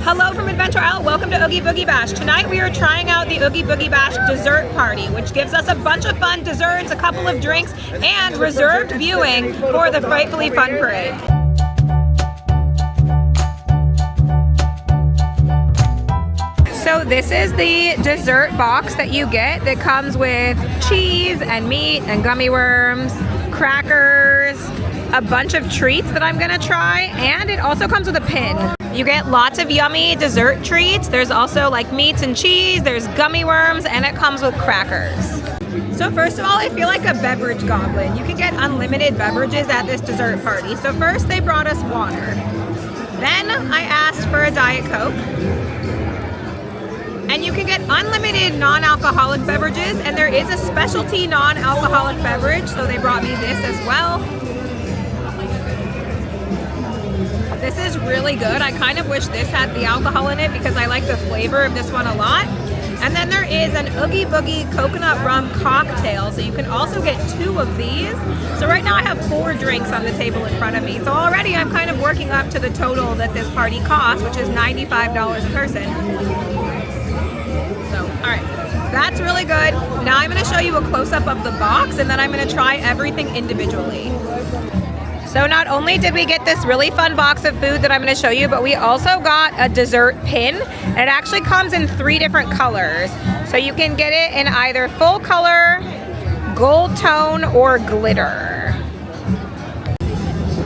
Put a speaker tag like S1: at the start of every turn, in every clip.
S1: Hello from Adventure Isle, welcome to Oogie Boogie Bash. Tonight we are trying out the Oogie Boogie Bash dessert party, which gives us a bunch of fun desserts, a couple of drinks, and reserved viewing for the Frightfully Fun Parade. So this is the dessert box that you get that comes with cheese and meat and gummy worms, crackers, a bunch of treats that I'm gonna try, and it also comes with a pin. You get lots of yummy dessert treats. There's also like meats and cheese, there's gummy worms, and it comes with crackers. So first of all, I feel like a beverage goblin. You can get unlimited beverages at this dessert party. So first they brought us water. Then I asked for a Diet Coke. And you can get unlimited non-alcoholic beverages, and there is a specialty non-alcoholic beverage, so they brought me this as well. This is really good. I kind of wish this had the alcohol in it because I like the flavor of this one a lot. And then there is an Oogie Boogie coconut rum cocktail, so you can also get 2 of these. So right now I have 4 drinks on the table in front of me. So already I'm kind of working up to the total that this party costs, which is $95 a person. So, all right, that's really good. Now I'm going to show you a close-up of the box, and then I'm going to try everything individually. So not only did we get this really fun box of food that I'm going to show you, but we also got a dessert pin. And it actually comes in 3 different colors. So you can get it in either full color, gold tone, or glitter.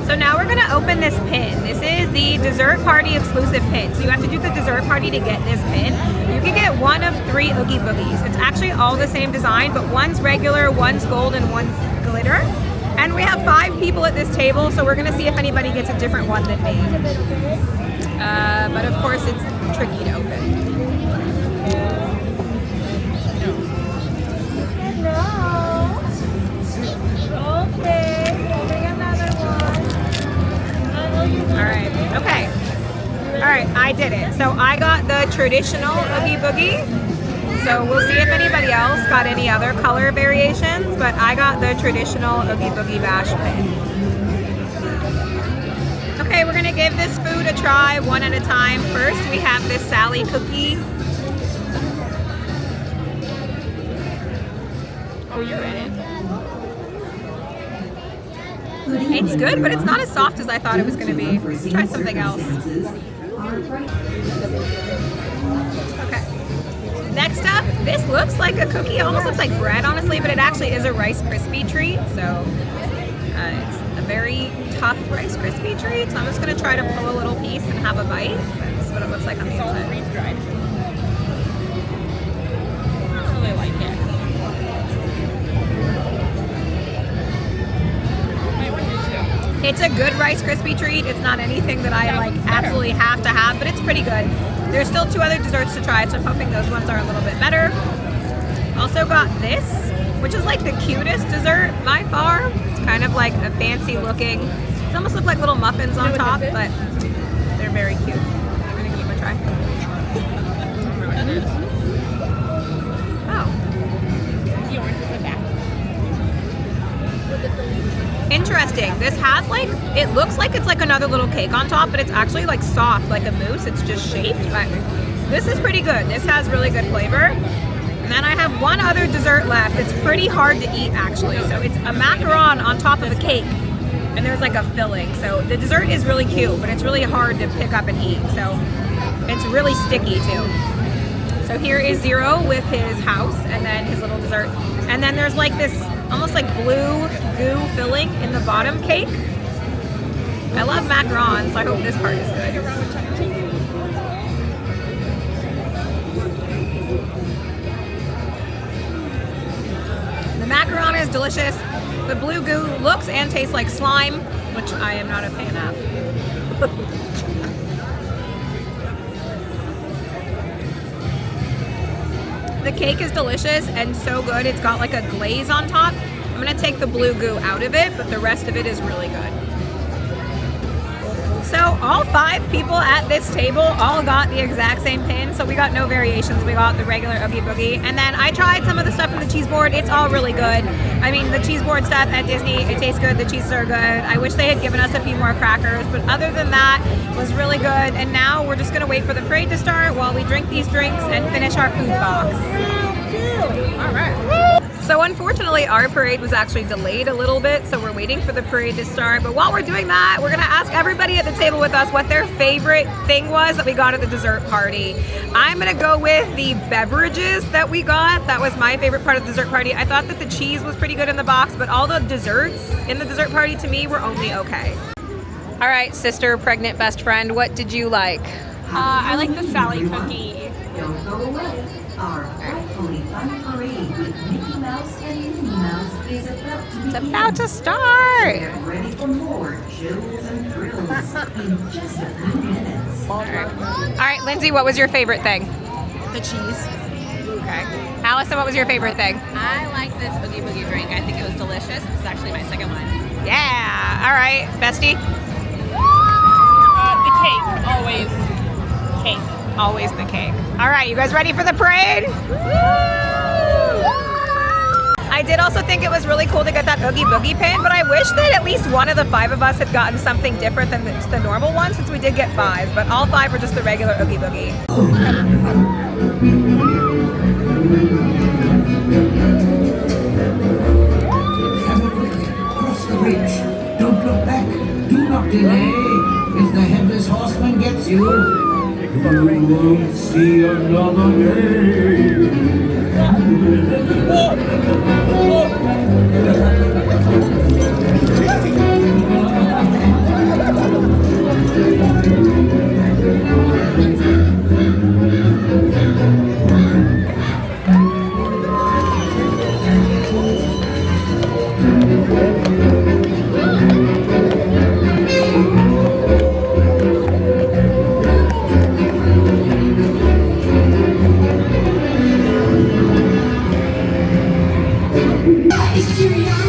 S1: So now we're going to open this pin. This is the dessert party exclusive pin. So you have to do the dessert party to get this pin. You can get one of 3 Oogie Boogies. It's actually all the same design, but one's regular, one's gold, and one's glitter. And we have 5 people at this table, so we're gonna see if anybody gets a different one than me. But of course it's tricky to open. Alright, okay. Alright, I did it. So I got the traditional Oogie Boogie. So we'll see if anybody else got any other color variations, but I got the traditional Oogie Boogie Bash pin. Okay, we're gonna give this food a try one at a time. First, we have this Sally cookie. Oh, you're in it. It's good, but it's not as soft as I thought it was gonna be. Let's try something else. Okay. Next up, this looks like a cookie. It almost looks like bread, honestly, but it actually is a Rice Krispie treat. So it's a very tough Rice Krispie treat. So I'm just going to try to pull a little piece and have a bite. That's what it looks like on the inside. Freeze-dried. I don't really like it. It's a good Rice Krispie treat. It's not anything that I like absolutely have to have, but it's pretty good. There's still 2 other desserts to try, so I'm hoping those ones are a little bit better. Also got this, which is like the cutest dessert by far. It's kind of like a fancy looking, it almost look like little muffins on top, but they're very cute. I'm gonna give it a try. Oh. Interesting. This has like, it looks like it's like another little cake on top, but it's actually like soft, like a mousse. It's just shaped, but this is pretty good. This has really good flavor. And then I have one other dessert left. It's pretty hard to eat actually. So it's a macaron on top of a cake, and there's like a filling. So the dessert is really cute, but it's really hard to pick up and eat. So it's really sticky too. So here is Zero with his house and then his little dessert. And then there's like this almost like blue goo filling in the bottom cake. I love macarons, so I hope this part is good. The macaron is delicious. The blue goo looks and tastes like slime, which I am not a fan of. The cake is delicious and so good. It's got like a glaze on top. I'm gonna take the blue goo out of it, but the rest of it is really good. So all 5 people at this table all got the exact same pin, so we got no variations. We got the regular Oogie Boogie. And then I tried some of the stuff from the cheese board. It's all really good. I mean, the cheese board stuff at Disney, it tastes good. The cheeses are good. I wish they had given us a few more crackers, but other than that, it was really good. And now we're just gonna wait for the parade to start while we drink these drinks and finish our food box. All right. So unfortunately, our parade was actually delayed a little bit, so we're waiting for the parade to start. But while we're doing that, we're gonna ask everybody at the table with us what their favorite thing was that we got at the dessert party. I'm gonna go with the beverages that we got. That was my favorite part of the dessert party. I thought that the cheese was pretty good in the box, but all the desserts in the dessert party to me were only okay. All right, sister, pregnant best friend, what did you like?
S2: I like the Sally cookie.
S3: Don't go away. Our Frightfully Fun Parade with Mickey Mouse and Minnie Mouse is about to begin.
S1: It's about to start.
S3: Get ready for more chills and thrills in just a few minutes.
S1: All right, Lindsay, what was your favorite thing?
S2: The cheese.
S1: Okay. Allison, what was your favorite thing?
S2: I like this Oogie Boogie drink. I think it was delicious. It's actually my second one.
S1: Yeah. All right, bestie.
S2: The cake, always cake.
S1: Always the cake. All right, you guys ready for the parade? I did also think it was really cool to get that Oogie Boogie pin, but I wish that at least one of the 5 of us had gotten something different than the normal one, since we did get 5, but all 5 were just the regular Oogie Boogie.
S4: Cross the bridge. Don't look back. Do not delay. If the Headless Horseman gets you, you won't see another day.
S3: It's cheerio.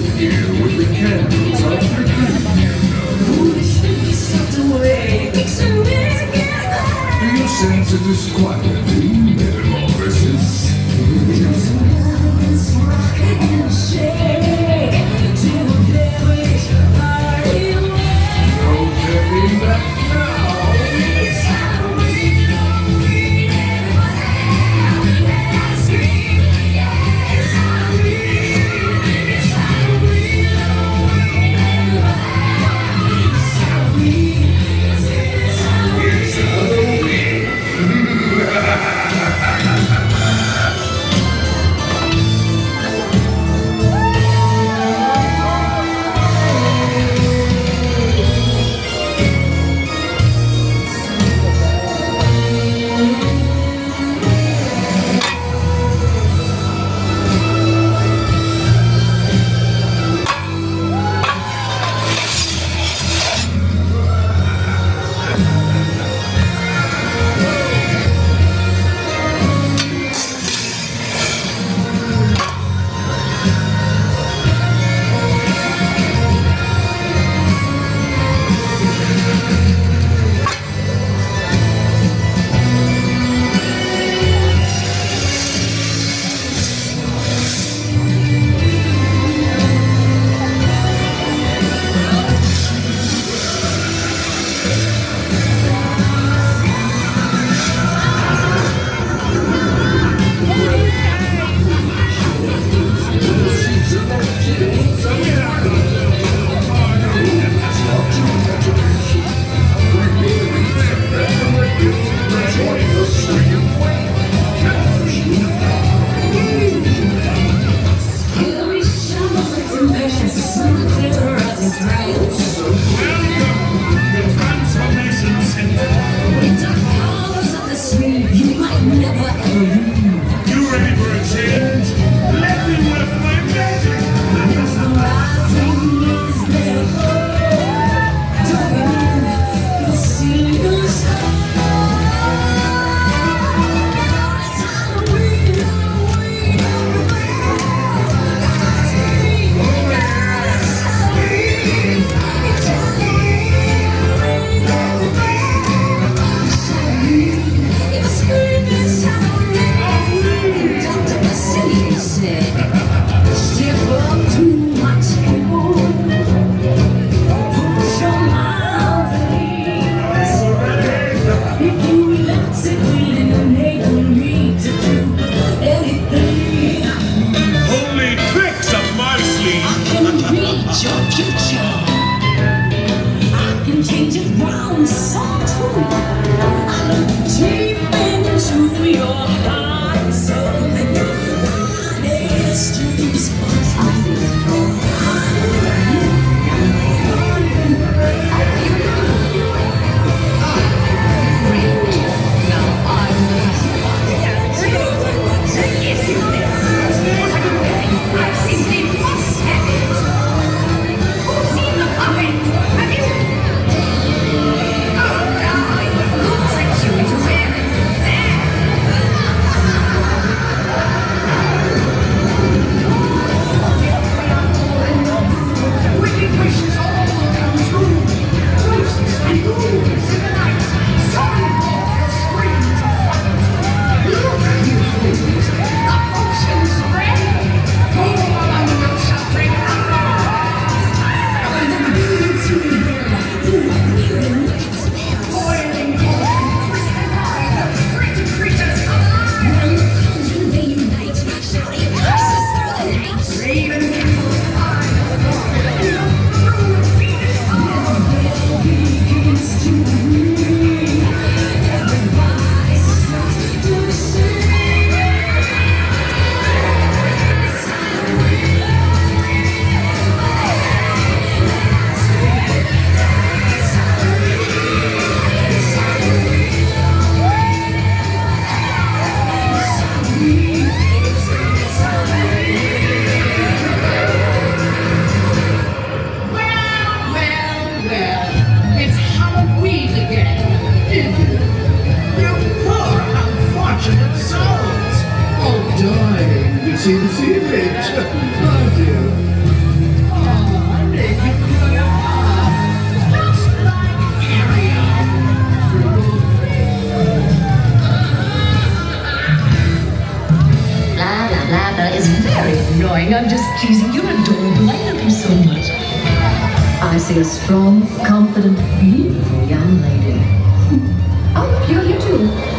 S4: here with the candles of the green. Do you sense it is quietly metamorphosis? No turning back now. See the sea, bitch. Oh, dear.
S5: annoying. I'm just teasing. You're adorable. I love you so much. I see a strong, confident, beautiful young lady. Oh, you're here too.